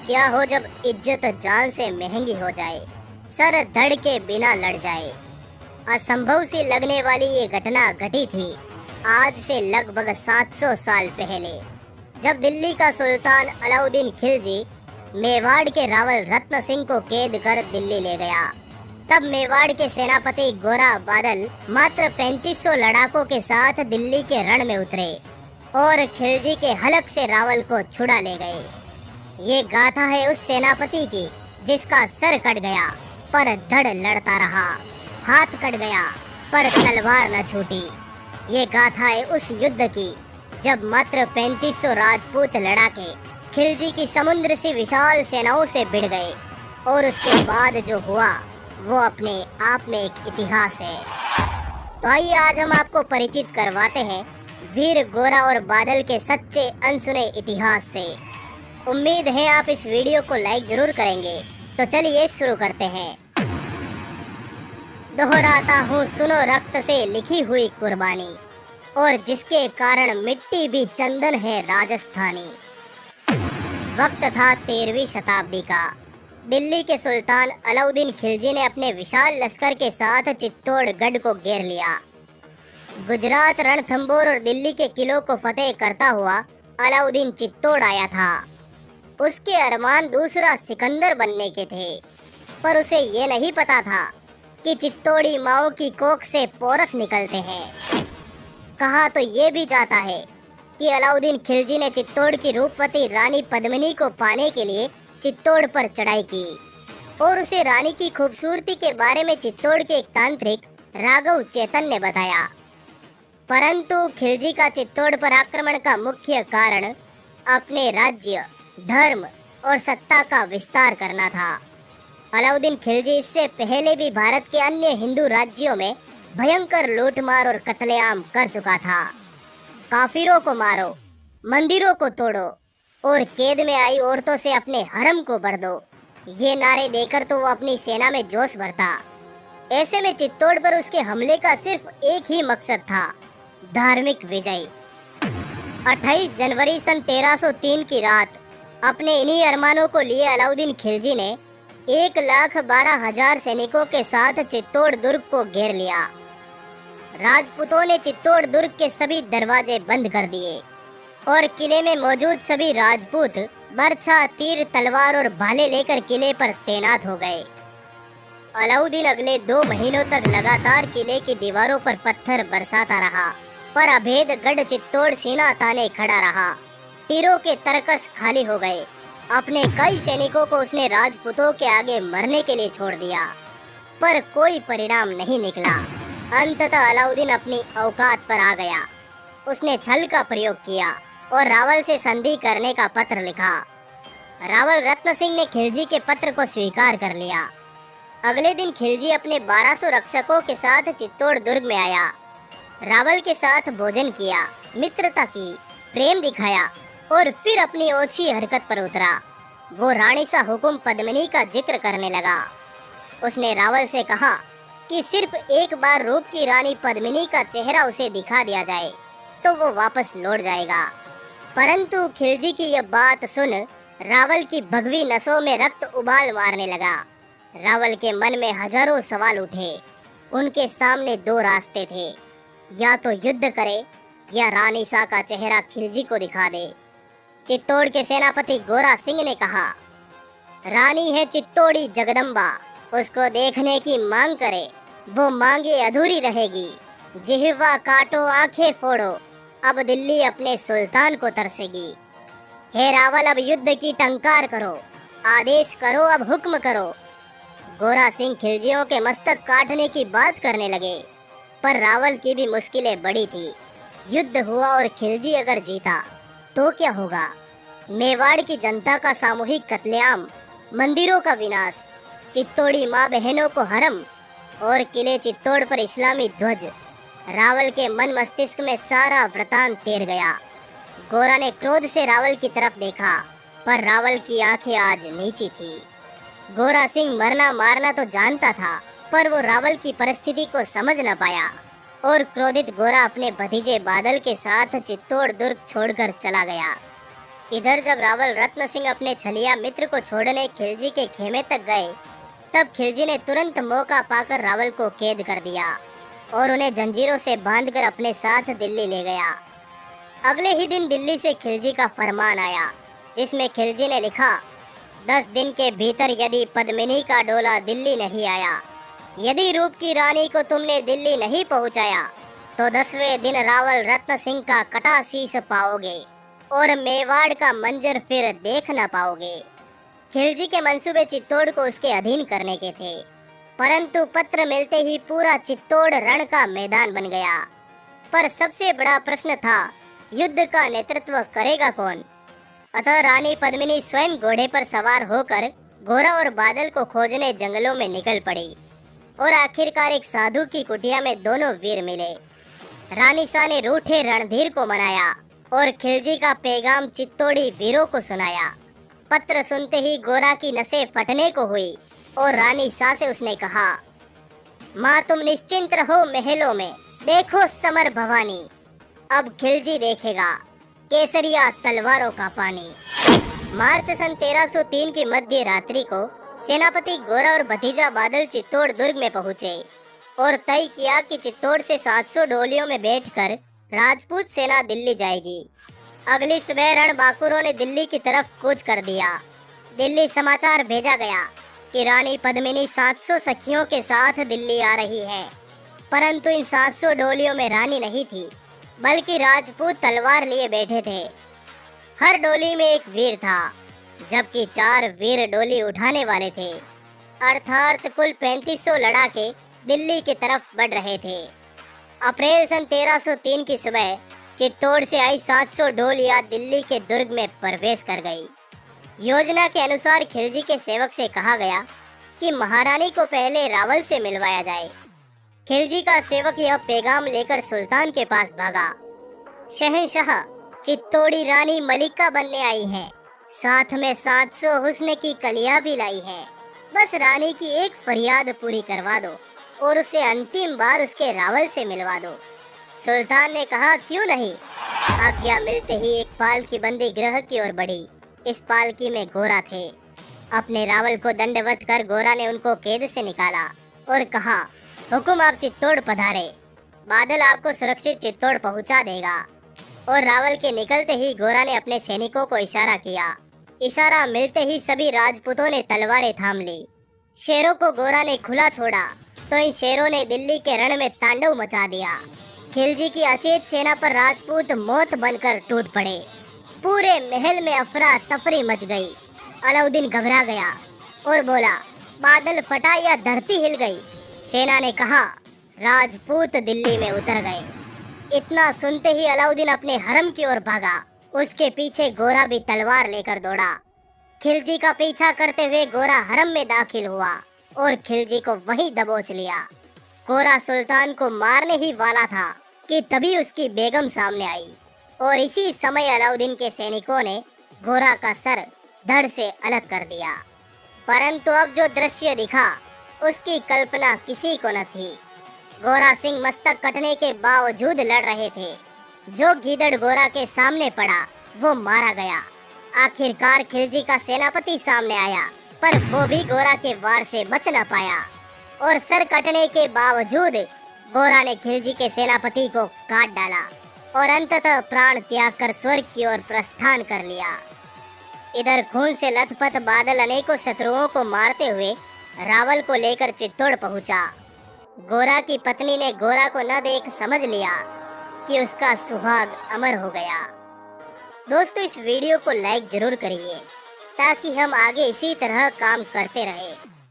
क्या हो जब इज्जत जान से महंगी हो जाए, सर धड़ के बिना लड़ जाए। असंभव सी लगने वाली ये घटना घटी थी आज से लगभग 700 साल पहले, जब दिल्ली का सुल्तान अलाउद्दीन खिलजी मेवाड़ के रावल रत्न सिंह को कैद कर दिल्ली ले गया। तब मेवाड़ के सेनापति गोरा बादल मात्र 3500 लड़ाकों के साथ दिल्ली के रण में उतरे और खिलजी के हलक से रावल को छुड़ा ले गए। ये गाथा है उस सेनापति की जिसका सर कट गया पर धड़ लड़ता रहा, हाथ कट गया पर तलवार न छूटी। ये गाथा है उस युद्ध की जब मात्र 3500 राजपूत लड़ाके खिलजी की समुद्र से विशाल सेनाओं से भिड़ गए, और उसके बाद जो हुआ वो अपने आप में एक इतिहास है। तो आइए आज हम आपको परिचित करवाते हैं वीर गोरा और बादल के सच्चे अनसुने इतिहास से। उम्मीद है आप इस वीडियो को लाइक जरूर करेंगे। तो चलिए शुरू करते हैं। दोहराता हूँ सुनो रक्त से लिखी हुई कुर्बानी, और जिसके कारण मिट्टी भी चंदन है राजस्थानी। वक्त था 13वीं शताब्दी का। दिल्ली के सुल्तान अलाउद्दीन खिलजी ने अपने विशाल लश्कर के साथ चित्तौड़गढ़ को घेर लिया। गुजरात, रणथंबोर और दिल्ली के किलों को फतेह करता हुआ अलाउद्दीन चित्तौड़ आया था। उसके अरमान दूसरा सिकंदर बनने के थे, पर उसे ये नहीं पता था कि चित्तौड़ी माओ की कोख से पोरस निकलते हैं। कहा तो ये भी जाता है कि अलाउद्दीन खिलजी ने चित्तौड़ की रूपवती रानी पद्मिनी को पाने के लिए चित्तौड़ पर चढ़ाई की, और उसे रानी की खूबसूरती के बारे में चित्तौड़ के एक तांत्रिक राघव चेतन ने बताया। परंतु खिलजी का चित्तौड़ पर आक्रमण का मुख्य कारण अपने राज्य, धर्म और सत्ता का विस्तार करना था। अलाउद्दीन खिलजी इससे पहले भी भारत के अन्य हिंदू राज्यों में भयंकर लूटमार और कत्लेआम कर चुका था। काफिरों को मारो, मंदिरों को तोड़ो और कैद में आई औरतों से अपने हरम को भर दो, ये नारे देकर तो वो अपनी सेना में जोश भरता। ऐसे में चित्तौड़ पर उसके हमले का सिर्फ एक ही मकसद था, धार्मिक विजय। 28 जनवरी सन 1303 की रात अपने इन्हीं अरमानों को लिए अलाउद्दीन खिलजी ने 1,12,000 सैनिकों के साथ चित्तौड़ दुर्ग को घेर लिया। राजपूतों ने चित्तौड़ दुर्ग के सभी दरवाजे बंद कर दिए और किले में मौजूद सभी राजपूत बर्छा, तीर, तलवार और भाले लेकर किले पर तैनात हो गए। अलाउद्दीन अगले 2 महीनों तक लगातार किले की दीवारों पर पत्थर बरसाता रहा, पर अभेद गढ़ चित्तौड़ सीना ताने खड़ा रहा। तीरों के तरकश खाली हो गए। अपने कई सैनिकों को उसने राजपूतों के आगे मरने के लिए छोड़ दिया, पर कोई परिणाम नहीं निकला। अंततः अलाउद्दीन अपनी औकात पर आ गया। उसने छल का प्रयोग किया और रावल से संधि करने का पत्र लिखा। रावल रत्न सिंह ने खिलजी के पत्र को स्वीकार कर लिया। अगले दिन खिलजी अपने 1200 रक्षकों के साथ चित्तौड़ दुर्ग में आया। रावल के साथ भोजन किया, मित्रता की, प्रेम दिखाया और फिर अपनी ओछी हरकत पर उतरा। वो रानी सा हुकुम पद्मिनी का जिक्र करने लगा। उसने रावल से कहा कि सिर्फ एक बार रूप की रानी पद्मिनी का चेहरा उसे दिखा दिया जाए तो वो वापस लौट जाएगा। परंतु खिलजी की यह बात सुन रावल की भगवी नसों में रक्त उबाल मारने लगा। रावल के मन में हजारों सवाल उठे। उनके सामने 2 रास्ते थे, या तो युद्ध करे या रानी सा का चेहरा खिलजी को दिखा दे। चित्तौड़ के सेनापति गोरा सिंह ने कहा, रानी है चित्तौड़ी जगदम्बा, उसको देखने की मांग करे, वो मांगे अधूरी रहेगी। जिह्वा काटो, आंखें फोड़ो, अब दिल्ली अपने सुल्तान को तरसेगी। हे रावल, अब युद्ध की टंकार करो, आदेश करो, अब हुक्म करो। गोरा सिंह खिलजियों के मस्तक काटने की बात करने लगे, पर रावल की भी मुश्किलें बड़ी थी। युद्ध हुआ और खिलजी अगर जीता तो क्या होगा? मेवाड़ की जनता का सामूहिक कत्लेआम, मंदिरों का विनाश, चित्तौड़ी माँ बहनों को हरम और किले चित्तौड़ पर इस्लामी ध्वज। रावल के मन मस्तिष्क में सारा वृतांत तैर गया। गोरा ने क्रोध से रावल की तरफ देखा, पर रावल की आंखें आज नीची थी। गोरा सिंह मरना मारना तो जानता था, पर वो रावल की परिस्थिति को समझ न पाया और क्रोधित गोरा अपने भतीजे बादल के साथ चित्तौड़ दुर्ग छोड़कर चला गया। इधर जब रावल रत्न सिंह अपने छलिया मित्र को छोड़ने खिलजी के खेमे तक गए, तब खिलजी ने तुरंत मौका पाकर रावल को कैद कर दिया और उन्हें जंजीरों से बांधकर अपने साथ दिल्ली ले गया। अगले ही दिन दिल्ली से खिलजी का फरमान आया, जिसमें खिलजी ने लिखा, 10 दिन के भीतर यदि पद्मिनी का डोला दिल्ली नहीं आया, यदि रूप की रानी को तुमने दिल्ली नहीं पहुंचाया, तो 10वें दिन रावल रत्न सिंह का कटा शीश पाओगे और मेवाड़ का मंजर फिर देख न पाओगे। खिलजी के मंसूबे चित्तौड़ को उसके अधीन करने के थे, परंतु पत्र मिलते ही पूरा चित्तौड़ रण का मैदान बन गया। पर सबसे बड़ा प्रश्न था, युद्ध का नेतृत्व करेगा कौन? अतः रानी पद्मिनी स्वयं घोड़े पर सवार होकर गोरा और बादल को खोजने जंगलों में निकल पड़ी और आखिरकार एक साधु की कुटिया में दोनों वीर मिले। रानी शाह ने रूठे रणधीर को मनाया और खिलजी का पैगाम चित्तौड़ी वीरों को सुनाया। पत्र सुनते ही गोरा की नसें फटने को हुई और रानी शाह से उसने कहा, माँ तुम निश्चिंत रहो महलों में, देखो समर भवानी, अब खिलजी देखेगा केसरिया तलवारों का पानी। मार्च सन 1303 की मध्य रात्रि को सेनापति गोरा और भतीजा बादल चित्तौड़ दुर्ग में पहुंचे और तय किया कि चित्तौड़ से 700 डोलियों में बैठकर राजपूत सेना दिल्ली जाएगी। अगली सुबह रणबांकुरों ने दिल्ली की तरफ कूच कर दिया। दिल्ली समाचार भेजा गया कि रानी पद्मिनी 700 सखियों के साथ दिल्ली आ रही है, परंतु इन 700 डोलियों में रानी नहीं थी, बल्कि राजपूत तलवार लिए बैठे थे। हर डोली में एक वीर था, जबकि 4 वीर डोली उठाने वाले थे, अर्थात कुल 3500 लड़ाके दिल्ली की तरफ बढ़ रहे थे। अप्रैल सन 1303 की सुबह चित्तौड़ से आई 700 डोलियां दिल्ली के दुर्ग में प्रवेश कर गई। योजना के अनुसार खिलजी के सेवक से कहा गया कि महारानी को पहले रावल से मिलवाया जाए। खिलजी का सेवक यह पैगाम लेकर सुल्तान के पास भागा, शहंशाह, चित्तौड़ी रानी मलिका बनने आई है, साथ में 700 हुस्न की कलियां भी लाई है। बस रानी की एक फरियाद पूरी करवा दो और उसे अंतिम बार उसके रावल से मिलवा दो। सुल्तान ने कहा, क्यों नहीं। आज्ञा मिलते ही एक पालकी बंदी गृह की ओर बढ़ी। इस पालकी में गोरा थे। अपने रावल को दंडवत कर गोरा ने उनको कैद से निकाला और कहा, हुकुम आप चित्तौड़ पधारे, बादल आपको सुरक्षित चित्तौड़ पहुंचा देगा। और रावल के निकलते ही गोरा ने अपने सैनिकों को इशारा किया। इशारा मिलते ही सभी राजपूतों ने तलवारें थाम ली। शेरों को गोरा ने खुला छोड़ा तो इन शेरों ने दिल्ली के रण में तांडव मचा दिया। खिलजी की अचेत सेना पर राजपूत मौत बनकर टूट पड़े। पूरे महल में अफरा तफरी मच गई। अलाउद्दीन घबरा गया और बोला, बादल फटा या धरती हिल गई। सेना ने कहा, राजपूत दिल्ली में उतर गए। इतना सुनते ही अलाउद्दीन अपने हरम की ओर भागा। उसके पीछे गोरा भी तलवार लेकर दौड़ा। खिलजी का पीछा करते हुए गोरा हरम में दाखिल हुआ और खिलजी को वहीं दबोच लिया। गोरा सुल्तान को मारने ही वाला था कि तभी उसकी बेगम सामने आई और इसी समय अलाउद्दीन के सैनिकों ने गोरा का सर धड़ से अलग कर दिया। परंतु अब जो दृश्य दिखा उसकी कल्पना किसी को न थी। गोरा सिंह मस्तक कटने के बावजूद लड़ रहे थे। जो गीदड़ गोरा के सामने पड़ा वो मारा गया। आखिरकार खिलजी का सेनापति सामने आया, पर वो भी गोरा के वार से बच न पाया और सर कटने के बावजूद गोरा ने खिलजी के सेनापति को काट डाला और अंततः प्राण त्याग कर स्वर्ग की ओर प्रस्थान कर लिया। इधर खून से लथपथ बादल अनेकों शत्रुओं को मारते हुए रावल को लेकर चित्तौड़ पहुंचा। गोरा की पत्नी ने गोरा को न देख समझ लिया कि उसका सुहाग अमर हो गया। दोस्तों, इस वीडियो को लाइक जरूर करिए ताकि हम आगे इसी तरह काम करते रहें।